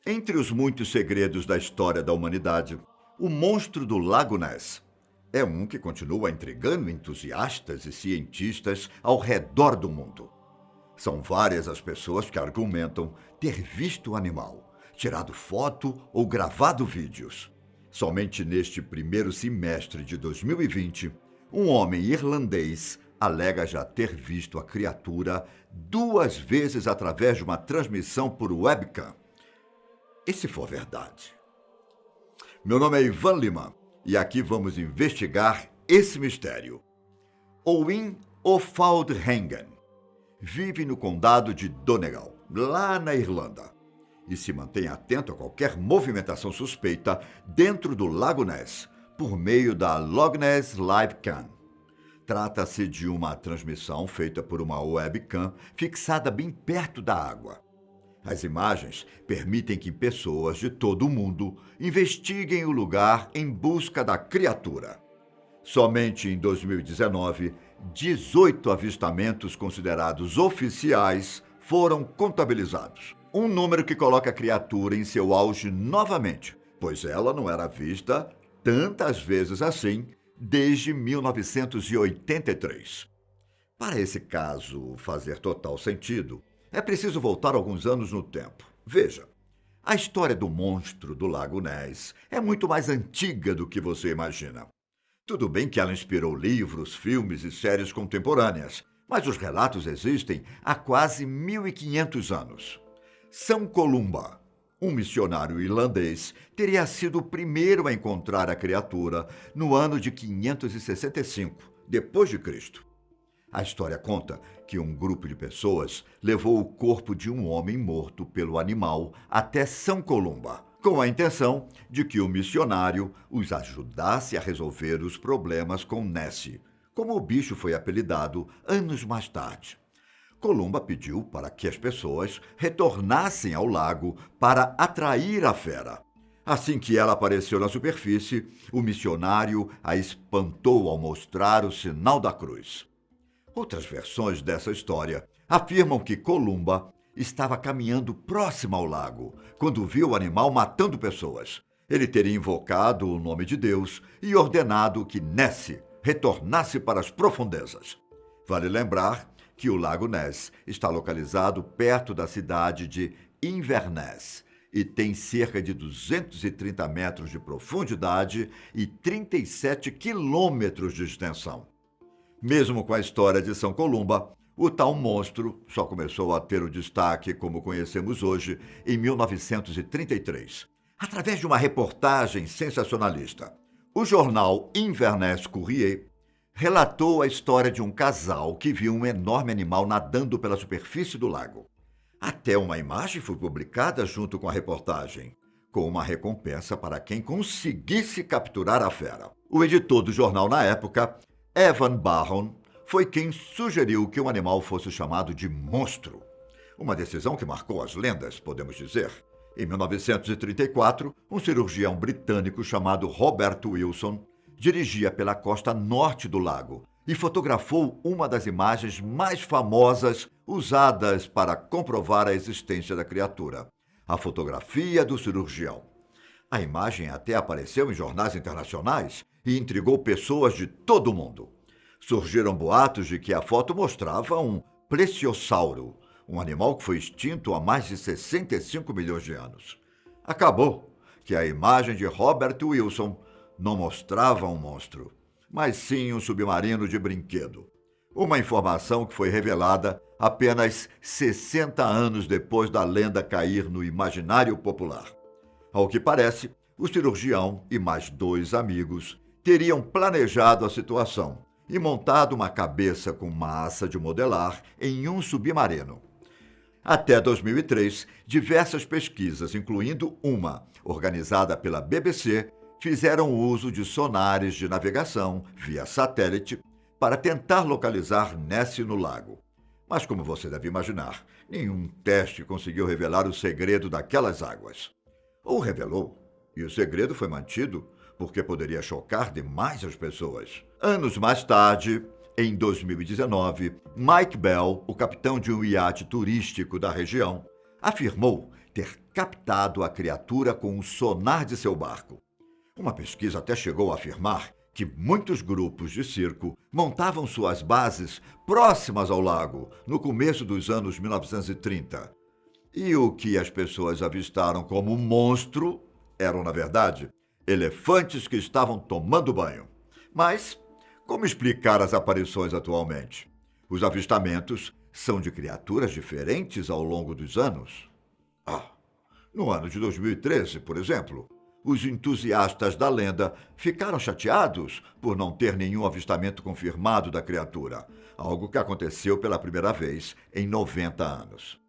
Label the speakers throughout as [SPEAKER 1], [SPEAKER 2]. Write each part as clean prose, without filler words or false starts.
[SPEAKER 1] Entre os muitos segredos da história da humanidade, o monstro do Lago Ness é um que continua intrigando entusiastas e cientistas ao redor do mundo. São várias as pessoas que argumentam ter visto o animal, tirado foto ou gravado vídeos. Somente neste primeiro semestre de 2020, um homem irlandês alega já ter visto a criatura 2 vezes através de uma transmissão por webcam. E se for verdade? Meu nome é Ivan Lima e aqui vamos investigar esse mistério. Owen O'Faolainghen vive no condado de Donegal, lá na Irlanda, e se mantém atento a qualquer movimentação suspeita dentro do Lago Ness por meio da Loch Ness Livecam. Trata-se de uma transmissão feita por uma webcam fixada bem perto da água. As imagens permitem que pessoas de todo o mundo investiguem o lugar em busca da criatura. Somente em 2019, 18 avistamentos considerados oficiais foram contabilizados. Um número que coloca a criatura em seu auge novamente, pois ela não era vista tantas vezes assim desde 1983. Para esse caso fazer total sentido, é preciso voltar alguns anos no tempo. Veja, a história do monstro do Lago Ness é muito mais antiga do que você imagina. Tudo bem que ela inspirou livros, filmes e séries contemporâneas, mas os relatos existem há quase 1500 anos. São Columba, um missionário irlandês, teria sido o primeiro a encontrar a criatura no ano de 565, depois de Cristo. A história conta que um grupo de pessoas levou o corpo de um homem morto pelo animal até São Columba, com a intenção de que o missionário os ajudasse a resolver os problemas com Nessie, como o bicho foi apelidado anos mais tarde. Columba pediu para que as pessoas retornassem ao lago para atrair a fera. Assim que ela apareceu na superfície, o missionário a espantou ao mostrar o sinal da cruz. Outras versões dessa história afirmam que Columba estava caminhando próximo ao lago quando viu o animal matando pessoas. Ele teria invocado o nome de Deus e ordenado que Nessie retornasse para as profundezas. Vale lembrar que o Lago Ness está localizado perto da cidade de Inverness e tem cerca de 230 metros de profundidade e 37 quilômetros de extensão. Mesmo com a história de São Columba, o tal monstro só começou a ter o destaque como conhecemos hoje em 1933, através de uma reportagem sensacionalista. O jornal Inverness Courier relatou a história de um casal que viu um enorme animal nadando pela superfície do lago. Até uma imagem foi publicada junto com a reportagem, com uma recompensa para quem conseguisse capturar a fera. O editor do jornal na época, Evan Barron, foi quem sugeriu que o animal fosse chamado de monstro. Uma decisão que marcou as lendas, podemos dizer. Em 1934, um cirurgião britânico chamado Robert Wilson dirigia pela costa norte do lago e fotografou uma das imagens mais famosas usadas para comprovar a existência da criatura: a fotografia do cirurgião. A imagem até apareceu em jornais internacionais e intrigou pessoas de todo o mundo. Surgiram boatos de que a foto mostrava um plesiosauro, um animal que foi extinto há mais de 65 milhões de anos. Acabou que a imagem de Robert Wilson não mostrava um monstro, mas sim um submarino de brinquedo. Uma informação que foi revelada apenas 60 anos depois da lenda cair no imaginário popular. Ao que parece, o cirurgião e mais 2 amigos teriam planejado a situação e montado uma cabeça com massa de modelar em um submarino. Até 2003, diversas pesquisas, incluindo uma organizada pela BBC, fizeram uso de sonares de navegação via satélite para tentar localizar Nessie no lago. Mas, como você deve imaginar, nenhum teste conseguiu revelar o segredo daquelas águas. Ou revelou, e o segredo foi mantido porque poderia chocar demais as pessoas. Anos mais tarde, em 2019, Mike Bell, o capitão de um iate turístico da região, afirmou ter captado a criatura com o sonar de seu barco. Uma pesquisa até chegou a afirmar que muitos grupos de circo montavam suas bases próximas ao lago no começo dos anos 1930. E o que as pessoas avistaram como um monstro eram, na verdade, elefantes que estavam tomando banho. Mas como explicar as aparições atualmente? Os avistamentos são de criaturas diferentes ao longo dos anos? No ano de 2013, por exemplo, os entusiastas da lenda ficaram chateados por não ter nenhum avistamento confirmado da criatura, algo que aconteceu pela primeira vez em 90 anos.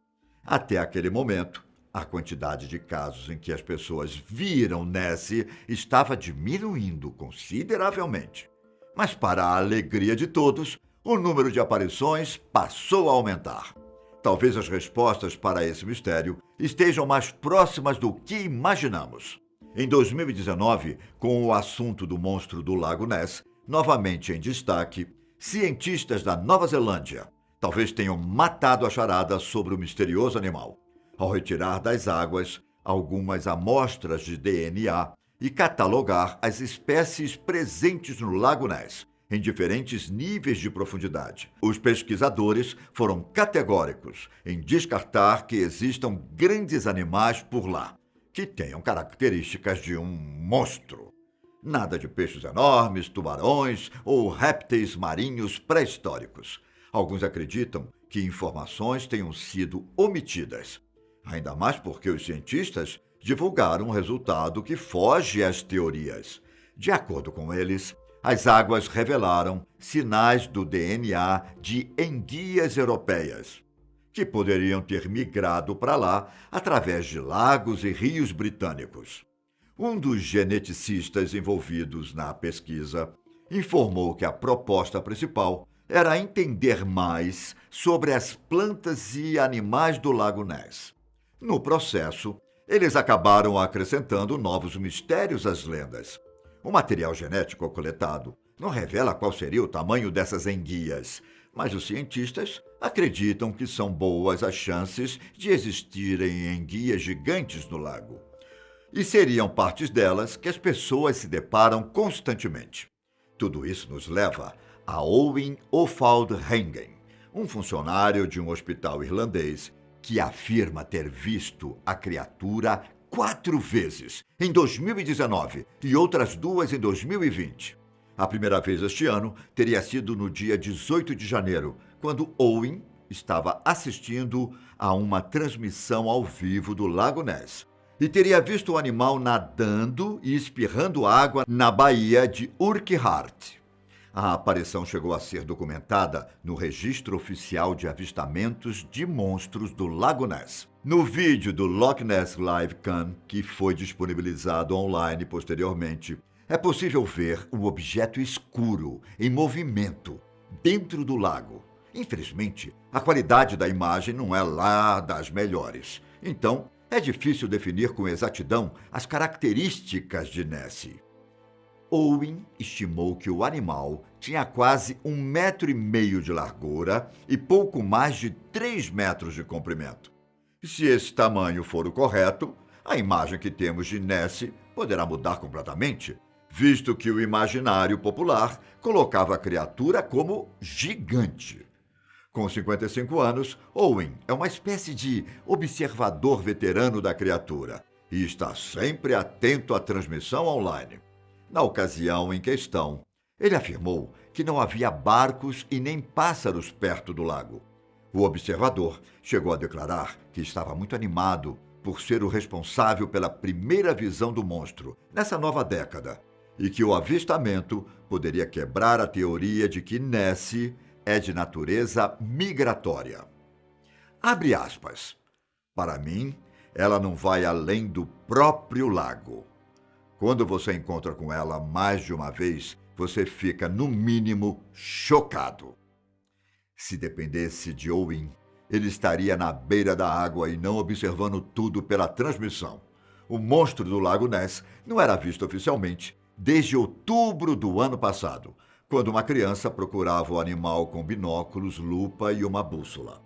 [SPEAKER 1] Até aquele momento, a quantidade de casos em que as pessoas viram Nessie estava diminuindo consideravelmente. Mas, para a alegria de todos, o número de aparições passou a aumentar. Talvez as respostas para esse mistério estejam mais próximas do que imaginamos. Em 2019, com o assunto do monstro do Lago Ness novamente em destaque, cientistas da Nova Zelândia talvez tenham matado a charada sobre o misterioso animal, ao retirar das águas algumas amostras de DNA e catalogar as espécies presentes no Lago Ness, em diferentes níveis de profundidade. Os pesquisadores foram categóricos em descartar que existam grandes animais por lá, que tenham características de um monstro. Nada de peixes enormes, tubarões ou répteis marinhos pré-históricos. Alguns acreditam que informações tenham sido omitidas, ainda mais porque os cientistas divulgaram um resultado que foge às teorias. De acordo com eles, as águas revelaram sinais do DNA de enguias europeias, que poderiam ter migrado para lá através de lagos e rios britânicos. Um dos geneticistas envolvidos na pesquisa informou que a proposta principal era entender mais sobre as plantas e animais do Lago Ness. No processo, eles acabaram acrescentando novos mistérios às lendas. O material genético coletado não revela qual seria o tamanho dessas enguias, mas os cientistas acreditam que são boas as chances de existirem enguias gigantes no lago. E seriam partes delas que as pessoas se deparam constantemente. Tudo isso nos leva a Owen O'Fauld-Hengen, um funcionário de um hospital irlandês que afirma ter visto a criatura 4 vezes, em 2019 e outras 2 em 2020. A primeira vez este ano teria sido no dia 18 de janeiro, quando Owen estava assistindo a uma transmissão ao vivo do Lago Ness e teria visto o animal nadando e espirrando água na baía de Urquhart. A aparição chegou a ser documentada no Registro Oficial de Avistamentos de Monstros do Lago Ness. No vídeo do Loch Ness Live Cam, que foi disponibilizado online posteriormente, é possível ver um objeto escuro em movimento dentro do lago. Infelizmente, a qualidade da imagem não é lá das melhores. Então, é difícil definir com exatidão as características de Nessie. Owen estimou que o animal tinha quase 1,5 metro de largura e pouco mais de 3 metros de comprimento. Se esse tamanho for o correto, a imagem que temos de Nessie poderá mudar completamente, visto que o imaginário popular colocava a criatura como gigante. Com 55 anos, Owen é uma espécie de observador veterano da criatura e está sempre atento à transmissão online. Na ocasião em questão, ele afirmou que não havia barcos e nem pássaros perto do lago. O observador chegou a declarar que estava muito animado por ser o responsável pela primeira visão do monstro nessa nova década e que o avistamento poderia quebrar a teoria de que Nessie é de natureza migratória. Abre aspas. Para mim, ela não vai além do próprio lago. Quando você encontra com ela mais de uma vez, você fica, no mínimo, chocado. Se dependesse de Owen, ele estaria na beira da água e não observando tudo pela transmissão. O monstro do Lago Ness não era visto oficialmente desde outubro do ano passado, quando uma criança procurava o animal com binóculos, lupa e uma bússola.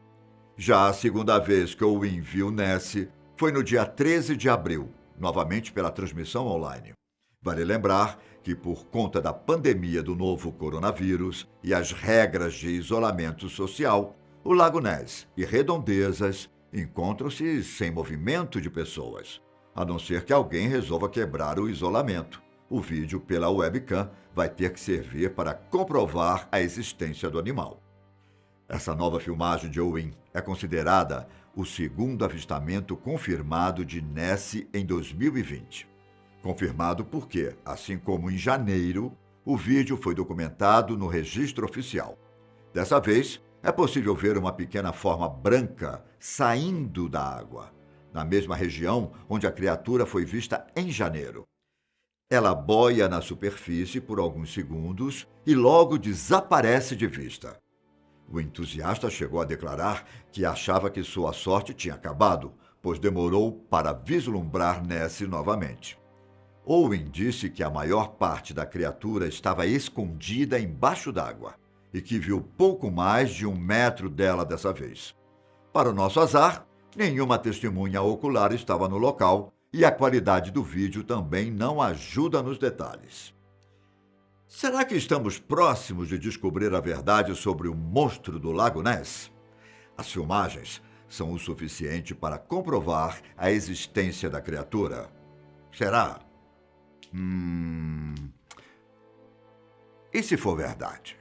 [SPEAKER 1] Já a segunda vez que Owen viu Nessie foi no dia 13 de abril, novamente pela transmissão online. Vale lembrar que, por conta da pandemia do novo coronavírus e as regras de isolamento social, o Lago Ness e redondezas encontram-se sem movimento de pessoas, a não ser que alguém resolva quebrar o isolamento. O vídeo pela webcam vai ter que servir para comprovar a existência do animal. Essa nova filmagem de Owen é considerada o segundo avistamento confirmado de Nessie em 2020. Confirmado porque, assim como em janeiro, o vídeo foi documentado no registro oficial. Dessa vez, é possível ver uma pequena forma branca saindo da água, na mesma região onde a criatura foi vista em janeiro. Ela boia na superfície por alguns segundos e logo desaparece de vista. O entusiasta chegou a declarar que achava que sua sorte tinha acabado, pois demorou para vislumbrar Nessie novamente. Owen disse que a maior parte da criatura estava escondida embaixo d'água e que viu pouco mais de 1 metro dela dessa vez. Para o nosso azar, nenhuma testemunha ocular estava no local e a qualidade do vídeo também não ajuda nos detalhes. Será que estamos próximos de descobrir a verdade sobre o monstro do Lago Ness? As filmagens são o suficiente para comprovar a existência da criatura. Será? E se for verdade?